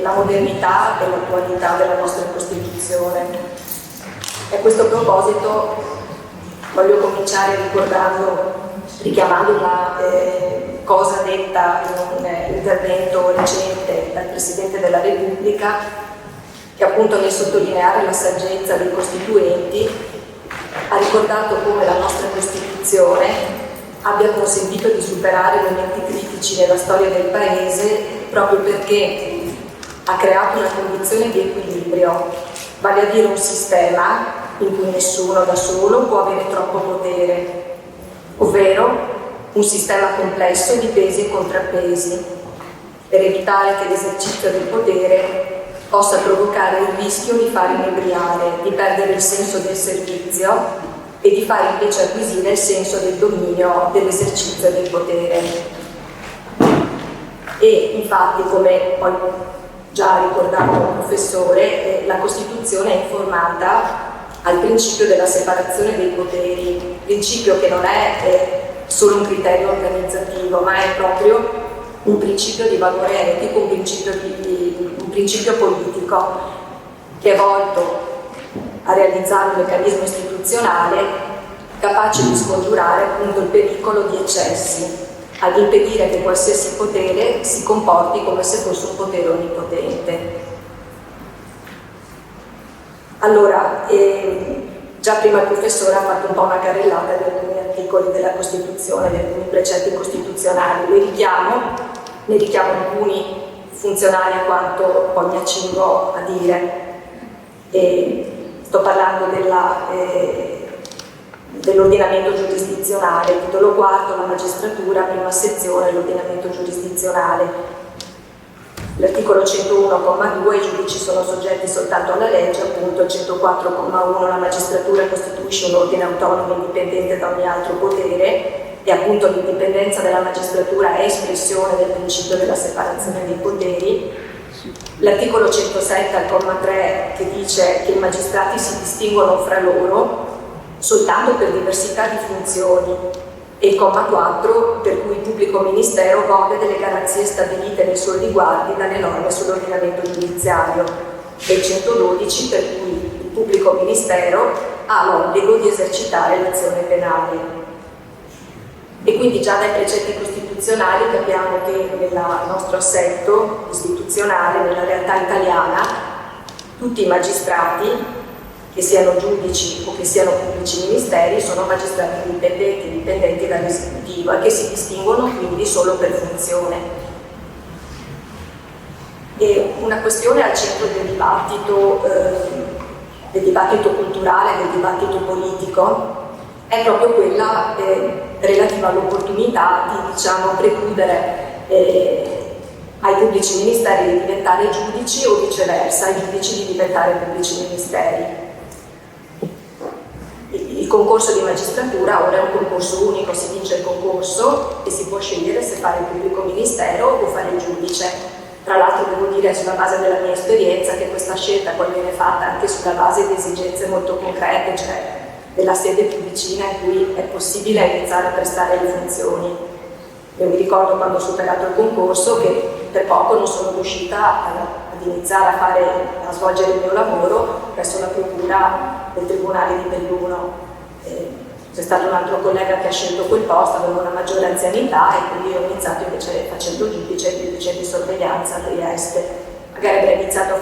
la modernità e l'attualità della nostra Costituzione. E a questo proposito voglio cominciare richiamando una cosa detta in un intervento recente dal Presidente della Repubblica, che appunto nel sottolineare la saggezza dei Costituenti ha ricordato come la nostra Costituzione abbia consentito di superare momenti critici nella storia del Paese proprio perché ha creato una condizione di equilibrio, vale a dire un sistema in cui nessuno da solo può avere troppo potere, ovvero un sistema complesso di pesi e contrappesi, per evitare che l'esercizio del potere possa provocare il rischio di far inebriare, di perdere il senso del servizio e di far invece acquisire il senso del dominio dell'esercizio del potere. E infatti, come poi già ricordato il professore, la Costituzione è informata al principio della separazione dei poteri, principio che non è solo un criterio organizzativo, ma è proprio un principio di valore etico, un principio politico che è volto a realizzare un meccanismo istituzionale capace di scongiurare appunto il pericolo di eccessi, ad impedire che qualsiasi potere si comporti come se fosse un potere onnipotente. Allora, già prima il professore ha fatto un po' una carrellata di alcuni articoli della Costituzione, di alcuni precetti costituzionali. Ne richiamo alcuni funzionali a quanto poi mi accingo a dire. Sto parlando dell'ordinamento giurisdizionale, titolo quarto, la magistratura, prima sezione, l'ordinamento giurisdizionale. L'articolo 101,2, i giudici sono soggetti soltanto alla legge, appunto il 104,1, la magistratura costituisce un ordine autonomo indipendente da ogni altro potere e appunto l'indipendenza della magistratura è espressione del principio della separazione dei poteri. L'articolo 107 al comma 3 che dice che i magistrati si distinguono fra loro soltanto per diversità di funzioni e il comma 4 per cui il pubblico ministero gode delle garanzie stabilite nei suoi riguardi dalle norme sull'ordinamento giudiziario e il 112 per cui il pubblico ministero ha l'obbligo di esercitare l'azione penale. E quindi già dai precetti costituzionali capiamo che nel nostro assetto istituzionale, nella realtà italiana, tutti i magistrati, che siano giudici o che siano pubblici ministeri, sono magistrati dipendenti dall'esecutivo e che si distinguono quindi solo per funzione. E una questione al centro del dibattito culturale, del dibattito politico, è proprio quella relativa all'opportunità di precludere ai pubblici ministeri di diventare giudici o viceversa, ai giudici di diventare pubblici ministeri. Il concorso di magistratura ora è un concorso unico, si vince il concorso e si può scegliere se fare il pubblico ministero o fare il giudice. Tra l'altro devo dire sulla base della mia esperienza che questa scelta poi viene fatta anche sulla base di esigenze molto concrete, cioè della sede più vicina in cui è possibile iniziare a prestare le funzioni. Io mi ricordo quando ho superato il concorso che per poco non sono riuscita ad iniziare a svolgere il mio lavoro presso la procura del Tribunale di Belluno. C'è stato un altro collega che ha scelto quel posto, aveva una maggiore anzianità e quindi io ho iniziato invece facendo giudice di sorveglianza a Trieste. Magari avrei iniziato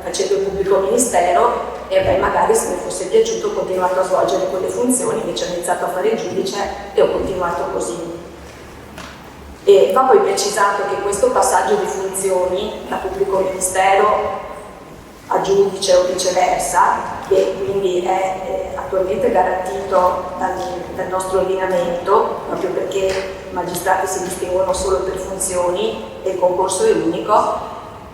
facendo il pubblico ministero e avrei magari, se mi fosse piaciuto, continuato a svolgere quelle funzioni, invece ho iniziato a fare il giudice e ho continuato così. E va poi precisato che questo passaggio di funzioni da pubblico ministero a giudice o viceversa, che quindi è attualmente garantito dal nostro ordinamento, proprio perché i magistrati si distinguono solo per funzioni e il concorso è unico,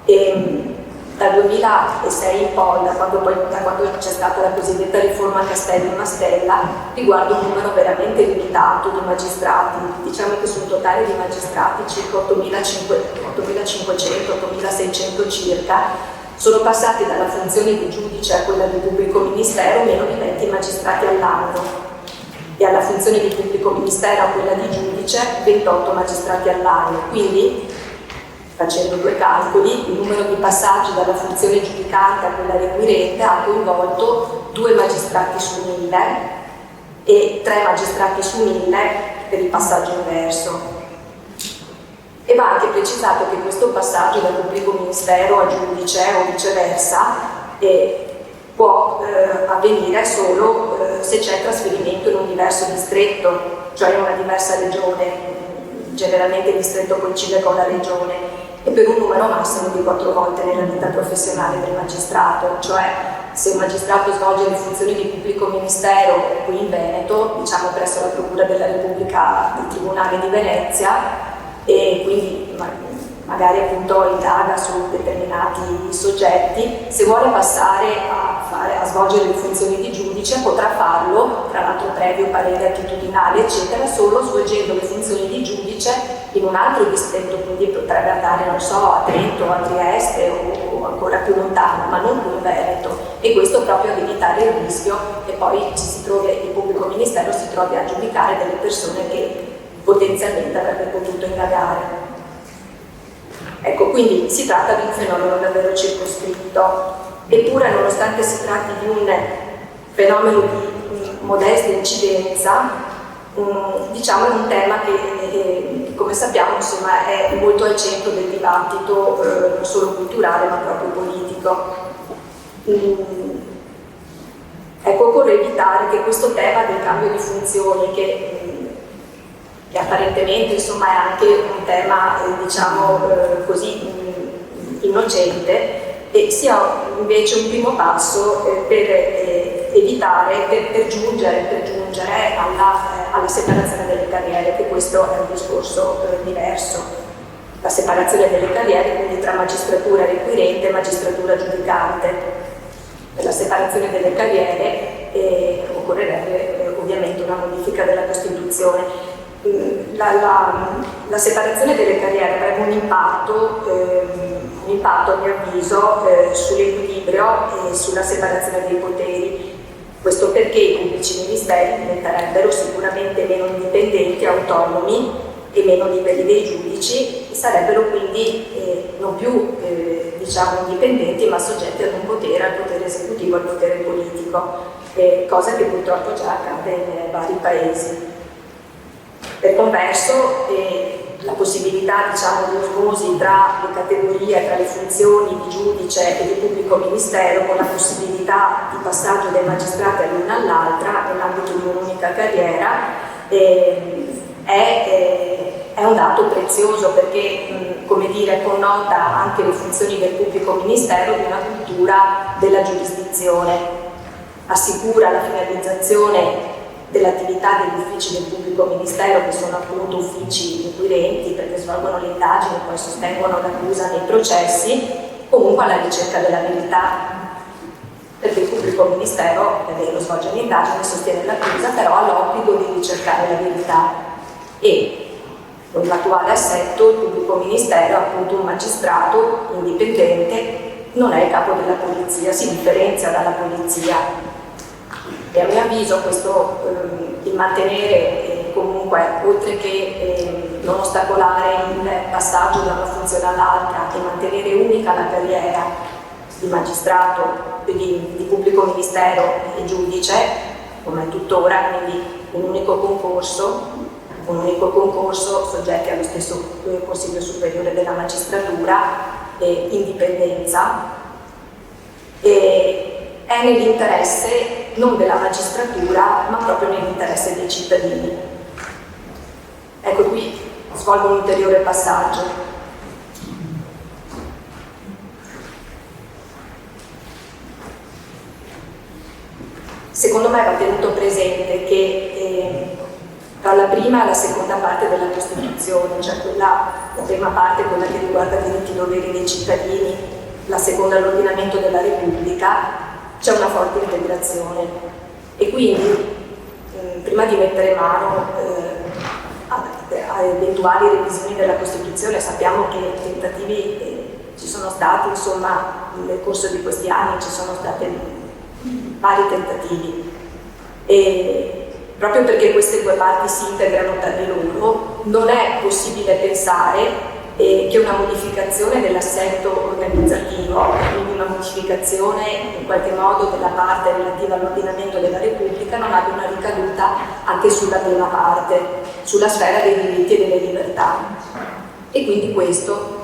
e dal 2006 in poi, da quando c'è stata la cosiddetta riforma Castelli-Mastella, riguarda un numero veramente limitato di magistrati. Diciamo che sul totale di magistrati, circa 8.500-8.600 circa, sono passati dalla funzione di giudice a quella di pubblico ministero meno di 20 magistrati all'anno e alla funzione di pubblico ministero a quella di giudice 28 magistrati all'anno. Quindi, facendo due calcoli, il numero di passaggi dalla funzione giudicante a quella requirente ha coinvolto 2 magistrati su 1000 e 3 magistrati su 1000 per il passaggio inverso. E va anche precisato che questo passaggio dal pubblico ministero a giudice o viceversa può avvenire solo se c'è trasferimento in un diverso distretto, cioè in una diversa regione. Generalmente il distretto coincide con la regione, e per un numero massimo di 4 volte nella vita professionale del magistrato, cioè se un magistrato svolge le funzioni di pubblico ministero qui in Veneto, diciamo presso la Procura della Repubblica del Tribunale di Venezia, e quindi magari appunto indaga su determinati soggetti, se vuole passare a svolgere le funzioni di giudice potrà farlo, tra l'altro previo parere attitudinale eccetera, solo svolgendo le funzioni di giudice in un altro distretto, quindi potrebbe andare, non so, a Trento, a Trieste o ancora più lontano, ma non qui in Veneto, e questo proprio ad evitare il rischio che poi il pubblico ministero si trovi a giudicare delle persone che potenzialmente avrebbe potuto indagare. Ecco, quindi si tratta di un fenomeno davvero circoscritto, eppure nonostante si tratti di un fenomeno di modesta incidenza, diciamo è un tema che come sappiamo insomma, è molto al centro del dibattito non solo culturale ma proprio politico. Ecco, occorre evitare che questo tema del cambio di funzioni, che apparentemente insomma è anche un tema diciamo così innocente, e sia invece un primo passo per evitare, per giungere alla separazione delle carriere, che questo è un discorso diverso. La separazione delle carriere quindi tra magistratura requirente e magistratura giudicante. Per la separazione delle carriere occorrerebbe ovviamente una modifica della Costituzione. La separazione delle carriere avrebbe un impatto a mio avviso sull'equilibrio e sulla separazione dei poteri. Questo perché i pubblici ministeri diventerebbero sicuramente meno indipendenti, autonomi e meno liberi dei giudici, e sarebbero quindi non più diciamo indipendenti ma soggetti ad un potere, al potere esecutivo, al potere politico, cosa che purtroppo già accade in vari paesi. Per converso, la possibilità diciamo, di osmosi tra le categorie, tra le funzioni di giudice e di pubblico ministero, con la possibilità di passaggio dai magistrati all'una all'altra nell'ambito di un'unica carriera, è un dato prezioso perché, come dire, connota anche le funzioni del pubblico ministero di una cultura della giurisdizione, assicura la finalizzazione dell'attività degli uffici del pubblico ministero, che sono appunto uffici inquirenti perché svolgono le indagini e poi sostengono l'accusa nei processi, comunque alla ricerca della verità, perché il pubblico ministero è vero, svolge l'indagine, sostiene l'accusa, però ha l'obbligo di ricercare la verità, e con l'attuale assetto il pubblico ministero è appunto un magistrato indipendente, non è il capo della polizia, si differenzia dalla polizia. E a mio avviso questo, il mantenere comunque, oltre che non ostacolare il passaggio da una funzione all'altra e mantenere unica la carriera di magistrato, di pubblico ministero e giudice, come è tuttora, quindi un unico concorso soggetti allo stesso Consiglio Superiore della Magistratura, indipendenza, è nell'interesse non della magistratura, ma proprio nell'interesse dei cittadini. Ecco, qui svolgo un ulteriore passaggio. Secondo me va tenuto presente che tra la prima e la seconda parte della Costituzione, cioè la prima parte, quella che riguarda i diritti e doveri dei cittadini, la seconda l'ordinamento della Repubblica, c'è una forte integrazione, e quindi prima di mettere mano a eventuali revisioni della Costituzione, sappiamo che tentativi ci sono stati, insomma nel corso di questi anni ci sono stati vari tentativi, e proprio perché queste due parti si integrano tra di loro non è possibile pensare che una modificazione dell'assetto organizzativo modificazione in qualche modo della parte relativa all'ordinamento della Repubblica non abbia una ricaduta anche sulla prima parte, sulla sfera dei diritti e delle libertà. E quindi questo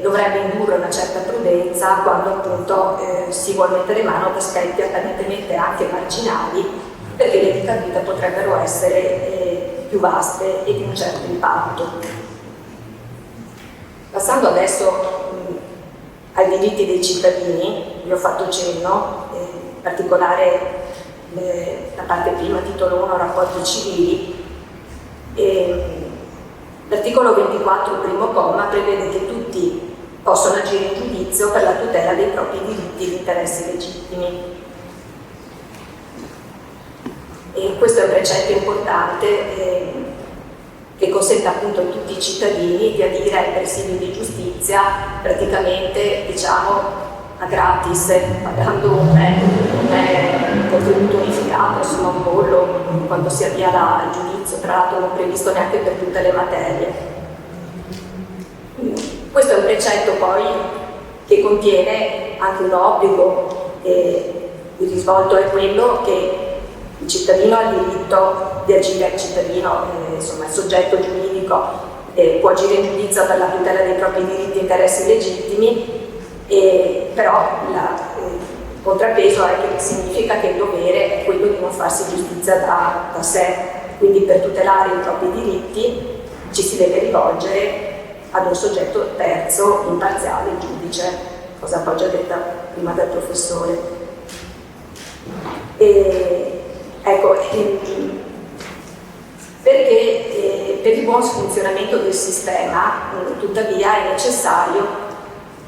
dovrebbe indurre una certa prudenza quando appunto si vuole mettere mano ad aspetti apparentemente anche marginali, perché le ricadute potrebbero essere più vaste e di un certo impatto. Passando adesso ai diritti dei cittadini, vi ho fatto cenno, in particolare la parte prima, titolo 1, rapporti civili. L'articolo 24, primo comma, prevede che tutti possono agire in giudizio per la tutela dei propri diritti e interessi legittimi. E questo è un precetto importante che consente appunto a tutti i cittadini di adire ai presidi di giustizia praticamente, diciamo, a gratis, pagando un contributo unificato, insomma un bollo, quando si avvia il giudizio, tra l'altro non previsto neanche per tutte le materie. Questo è un precetto poi che contiene anche un obbligo, il risvolto è quello che il cittadino ha il diritto di agire, il cittadino, insomma il soggetto giuridico può agire in giudizio per la tutela dei propri diritti e interessi legittimi, però il contrappeso è che significa che il dovere è quello di non farsi giustizia da sé, quindi per tutelare i propri diritti ci si deve rivolgere ad un soggetto terzo, imparziale, il giudice, cosa poi già detta prima dal professore. Ecco, perché per il buon funzionamento del sistema, tuttavia, è necessario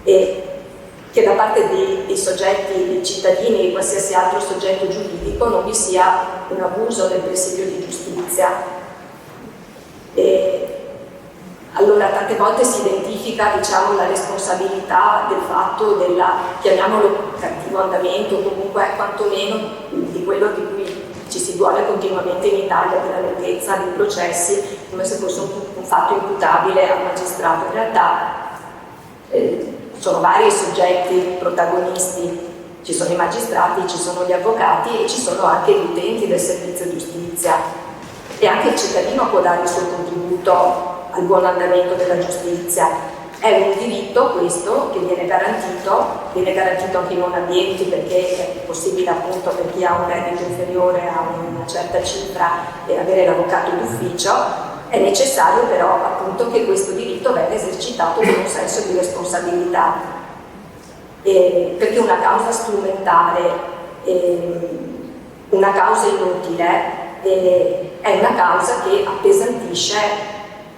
che da parte dei soggetti, dei cittadini e di qualsiasi altro soggetto giuridico non vi sia un abuso del presidio di giustizia. Allora, tante volte si identifica, diciamo, la responsabilità del fatto chiamiamolo cattivo andamento, comunque quantomeno di quello di cui ci si duole continuamente in Italia, della lentezza dei processi, come se fosse un fatto imputabile al magistrato. In realtà sono vari i soggetti protagonisti, ci sono i magistrati, ci sono gli avvocati e ci sono anche gli utenti del servizio giustizia, e anche il cittadino può dare il suo contributo al buon andamento della giustizia. È un diritto questo che viene garantito anche in non ambienti, perché è possibile appunto per chi ha un reddito inferiore a una certa cifra e avere l'avvocato d'ufficio. È necessario però appunto che questo diritto venga esercitato con un senso di responsabilità, perché una causa strumentale, una causa inutile, è una causa che appesantisce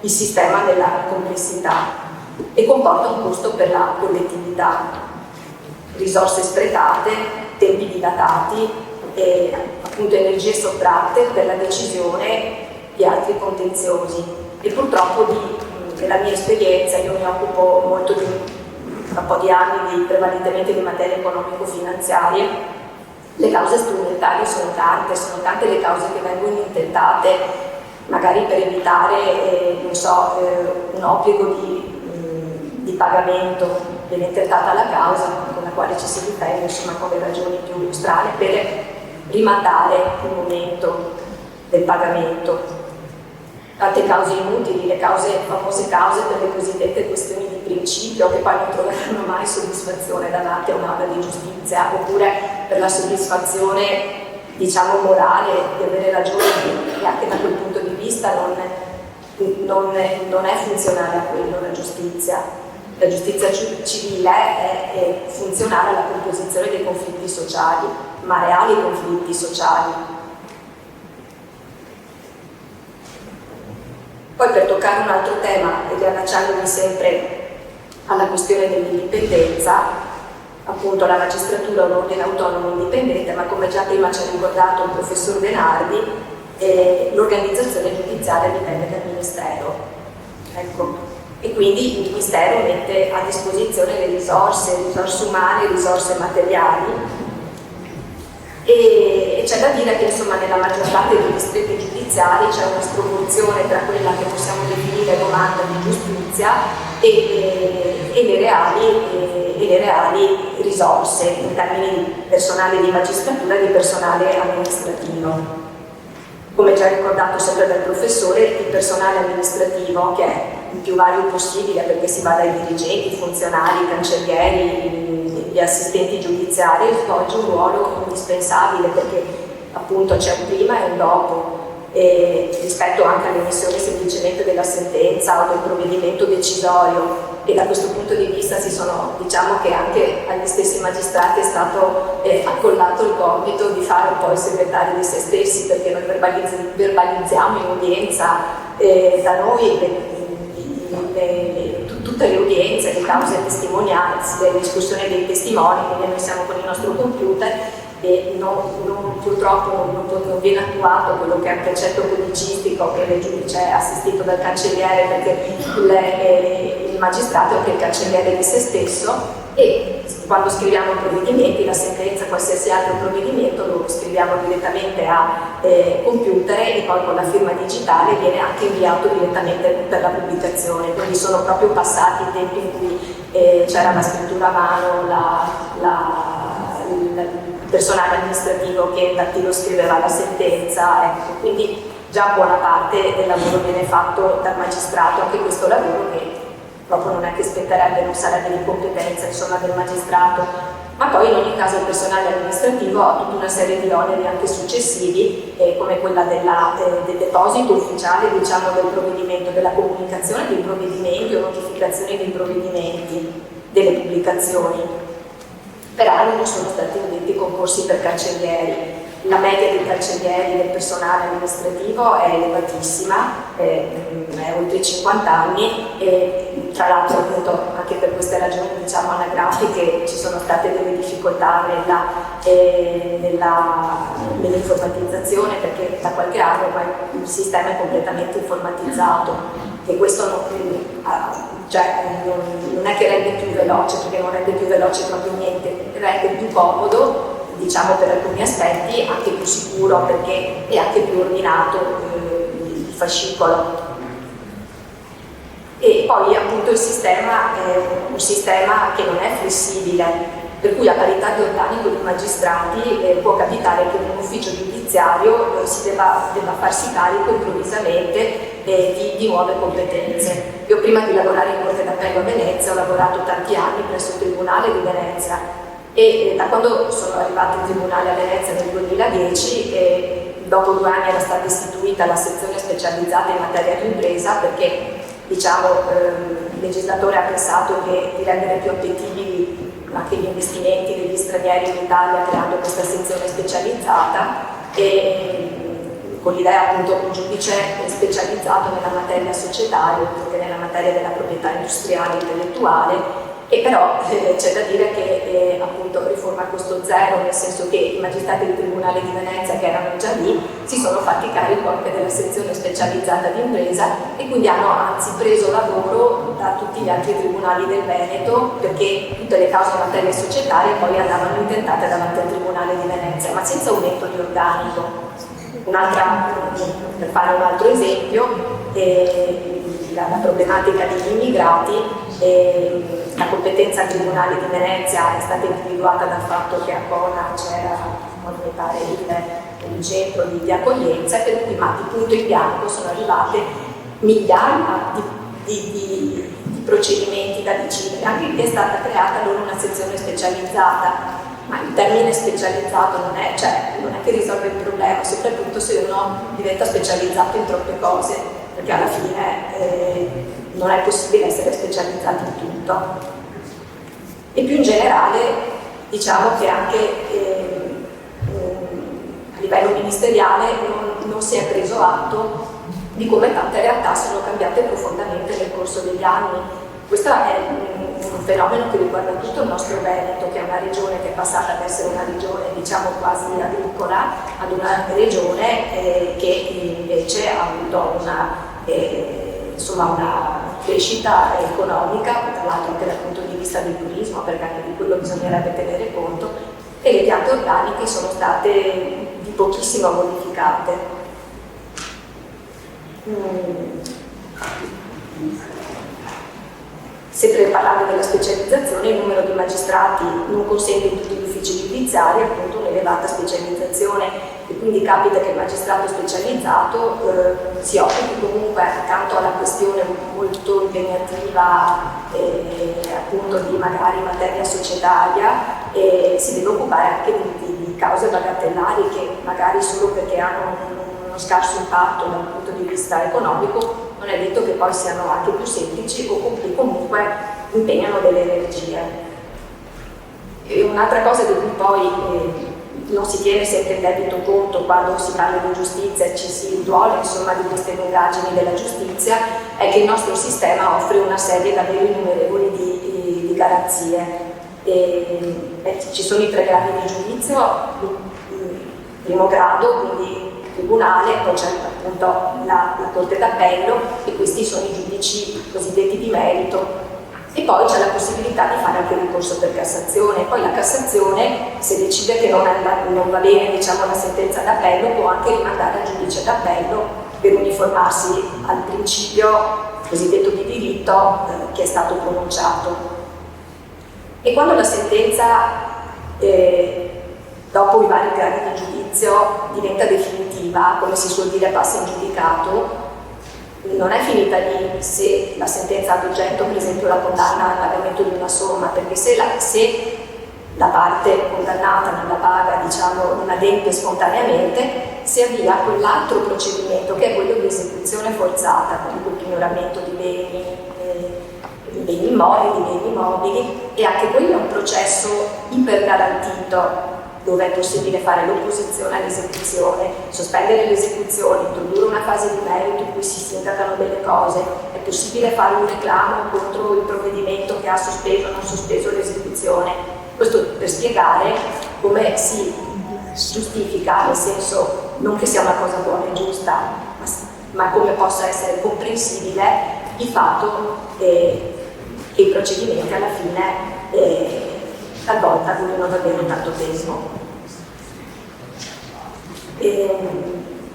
il sistema della complessità e comporta un costo per la collettività, risorse sprecate, tempi dilatati e appunto energie sottratte per la decisione di altri contenziosi. E purtroppo nella mia esperienza, io mi occupo molto da un po' di anni prevalentemente di materie economico-finanziarie, le cause strumentali sono tante le cause che vengono intentate magari per evitare, un obbligo di pagamento, viene intentata la causa con la quale ci si difende, insomma, con le ragioni più strane, per rimandare il momento del pagamento. Tante cause inutili, le famose cause per le cosiddette questioni di principio, che poi non troveranno mai soddisfazione davanti a un'aula di giustizia, oppure per la soddisfazione, diciamo, morale di avere ragione, e anche da quel punto di vista non è funzionale a quello la giustizia. La giustizia civile è funzionale alla composizione dei conflitti sociali, ma reali conflitti sociali. Poi, per toccare un altro tema, e riallacciandomi sempre alla questione dell'indipendenza, appunto la magistratura è un ordine autonomo indipendente, ma come già prima ci ha ricordato il professor Denardi, l'organizzazione giudiziaria dipende dal Ministero. Ecco. E quindi il Ministero mette a disposizione le risorse umane, risorse materiali, e c'è da dire che insomma nella maggior parte dei distretti giudiziari c'è una sproporzione tra quella che possiamo definire domanda di giustizia e le reali risorse in termini di personale di magistratura e di personale amministrativo. Come già ricordato sempre dal professore, il personale amministrativo, che è il più vario possibile perché si va dai dirigenti, funzionari, cancellieri, gli assistenti giudiziari, svolge un ruolo indispensabile perché appunto c'è un prima e un dopo, rispetto anche all'emissione semplicemente della sentenza o del provvedimento decisorio. E da questo punto di vista diciamo che anche agli stessi magistrati è stato accollato il compito di fare un po' i segretari di se stessi, perché noi verbalizziamo in udienza da noi tutte le udienze, le cause e testimonianze, le discussioni dei testimoni, quindi noi siamo con il nostro computer e purtroppo non viene attuato quello che è un precetto codicistico che il giudice è assistito dal cancelliere, perché il magistrato è anche il cancelliere di se stesso, e quando scriviamo provvedimenti, la sentenza, qualsiasi altro provvedimento, lo scriviamo direttamente a computer e poi con la firma digitale viene anche inviato direttamente per la pubblicazione. Quindi sono proprio passati i tempi in cui c'era la scrittura a mano, il personale amministrativo che dattilo scriveva la sentenza, ecco. Quindi già buona parte del lavoro viene fatto dal magistrato, anche questo lavoro che proprio non è che spetterebbe, non sarebbe di competenza insomma del magistrato, ma poi in ogni caso il personale amministrativo ha tutta una serie di oneri anche successivi, come quella del deposito ufficiale, diciamo, del provvedimento, della comunicazione dei provvedimenti o notificazione dei provvedimenti, delle pubblicazioni. Per anni non sono stati indetti concorsi per cancellieri. La media dei cancellieri del personale amministrativo è elevatissima, è oltre 50 anni e tra l'altro appunto anche per queste ragioni diciamo anagrafiche ci sono state delle difficoltà nell'informatizzazione, perché da qualche anno ormai il sistema è completamente informatizzato e questo non è che rende più veloce, perché non rende più veloce proprio niente, rende più comodo, diciamo, per alcuni aspetti, anche più sicuro perché è anche più ordinato il fascicolo. E poi appunto il sistema è un sistema che non è flessibile, per cui a parità di organico di magistrati può capitare che in un ufficio giudiziario si debba farsi carico improvvisamente di nuove competenze. Io prima di lavorare in Corte d'Appello a Venezia ho lavorato tanti anni presso il Tribunale di Venezia e da quando sono arrivata in Tribunale a Venezia nel 2010, dopo 2 anni era stata istituita la sezione specializzata in materia di impresa, perché diciamo, il legislatore ha pensato di rendere più appetibili anche gli investimenti degli stranieri in Italia creando questa sezione specializzata e con l'idea appunto un giudice specializzato nella materia societaria, oltre che nella materia della proprietà industriale e intellettuale. E però c'è da dire che appunto riforma a costo zero, nel senso che i magistrati del Tribunale di Venezia che erano già lì si sono fatti carico anche della sezione specializzata di impresa e quindi hanno anzi preso lavoro da tutti gli altri tribunali del Veneto, perché tutte le cause in materia societaria poi andavano intentate davanti al Tribunale di Venezia, ma senza aumento di organico. Per fare un altro esempio, la problematica degli immigrati. La competenza al Tribunale di Venezia è stata individuata dal fatto che a Cona c'era, mi pare, il centro di accoglienza, per cui ma di punto in bianco sono arrivate migliaia di procedimenti da decidere. Anche qui è stata creata loro una sezione specializzata, ma il termine specializzato non è che risolve il problema, soprattutto se uno diventa specializzato in troppe cose, perché alla fine non è possibile essere specializzati in tutto. E più in generale diciamo che anche a livello ministeriale non si è preso atto di come tante realtà sono cambiate profondamente nel corso degli anni. Questo è un fenomeno che riguarda tutto il nostro Veneto, che è una regione che è passata ad essere una regione diciamo quasi agricola ad una regione che invece ha avuto una crescita economica, tra l'altro anche dal punto di vista del turismo, perché anche di quello bisognerebbe tenere conto, e le piante organiche sono state di pochissimo modificate. Sempre parlando della specializzazione, il numero di magistrati non consente in tutti gli uffici giudiziari appunto un'elevata specializzazione, e quindi capita che il magistrato specializzato si occupi comunque, accanto alla questione molto impegnativa appunto di magari materia societaria, si deve occupare anche di cause bagatellari che magari solo perché hanno uno scarso impatto dal punto di vista economico non è detto che poi siano anche più semplici o che comunque impegnano delle energie. E un'altra cosa di cui poi non si tiene sempre in debito conto quando si parla di giustizia e ci si duole insomma di queste lungaggini della giustizia è che il nostro sistema offre una serie davvero innumerevoli di garanzie. Ci sono i 3 gradi di giudizio, primo grado, quindi tribunale, poi c'è appunto la Corte d'Appello e questi sono i giudici cosiddetti di merito, e poi c'è la possibilità di fare anche il ricorso per Cassazione. Poi la Cassazione, se decide che non va bene diciamo, la sentenza d'appello, può anche rimandare al giudice d'appello per uniformarsi al principio cosiddetto di diritto che è stato pronunciato. E quando la sentenza dopo i vari gradi di giudizio diventa definitiva, come si suol dire passa in giudicato, non è finita lì se la sentenza ha ad oggetto per esempio la condanna al pagamento di una somma, perché se la parte condannata non la paga, diciamo, non adempie spontaneamente, si avvia quell'altro procedimento che è quello di esecuzione forzata, comunque il pignoramento di beni immobili, e anche quello è un processo ipergarantito dove è possibile fare l'opposizione all'esecuzione, sospendere l'esecuzione, introdurre una fase di merito in cui si sindacano delle cose, è possibile fare un reclamo contro il provvedimento che ha sospeso o non sospeso l'esecuzione. Questo per spiegare come si giustifica, nel senso non che sia una cosa buona e giusta, ma come possa essere comprensibile il fatto che i procedimenti alla fine talvolta durano davvero tanto tempo.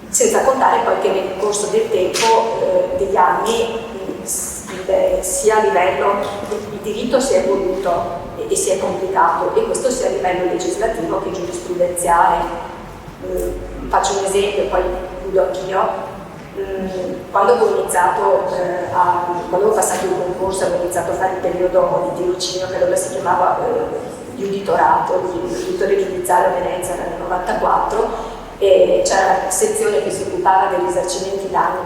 Senza contare poi che nel corso del tempo, degli anni, sia a livello il diritto si è evoluto e si è complicato, e questo sia a livello legislativo che giurisprudenziale. Faccio un esempio, poi chiudo anch'io. Quando ho passato il concorso, avevo iniziato a fare il periodo di tirocinio che allora si chiamava di uditorato, l'uditore giudiziario a Venezia nel 94, e c'era la sezione che si occupava dei risarcimenti danni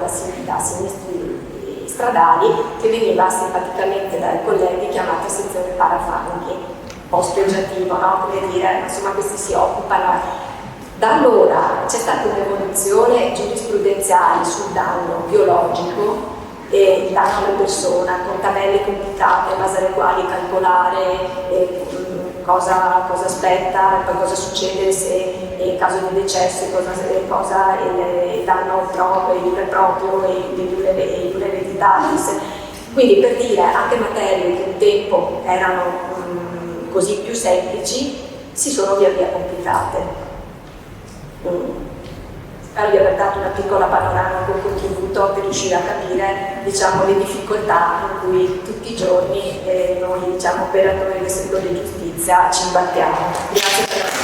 da sinistri stradali, che veniva simpaticamente dai colleghi chiamata sezione parafanghi, un po' spregiativo, no? Come dire, insomma questi si occupano. Da allora c'è stata un'evoluzione giurisprudenziale sul danno biologico e il danno alla persona, con tabelle complicate in base alle quali calcolare cosa aspetta, poi cosa succede se in caso di decesso, cosa il danno proprio, il iure proprio e il iure hereditatis. Quindi per dire, anche materie che un tempo erano così più semplici si sono via via complicate. Spero di aver dato una piccola panorama con contributo per riuscire a capire, diciamo, le difficoltà in cui tutti i giorni noi, diciamo, operatori del settore giustizia ci imbattiamo. Grazie per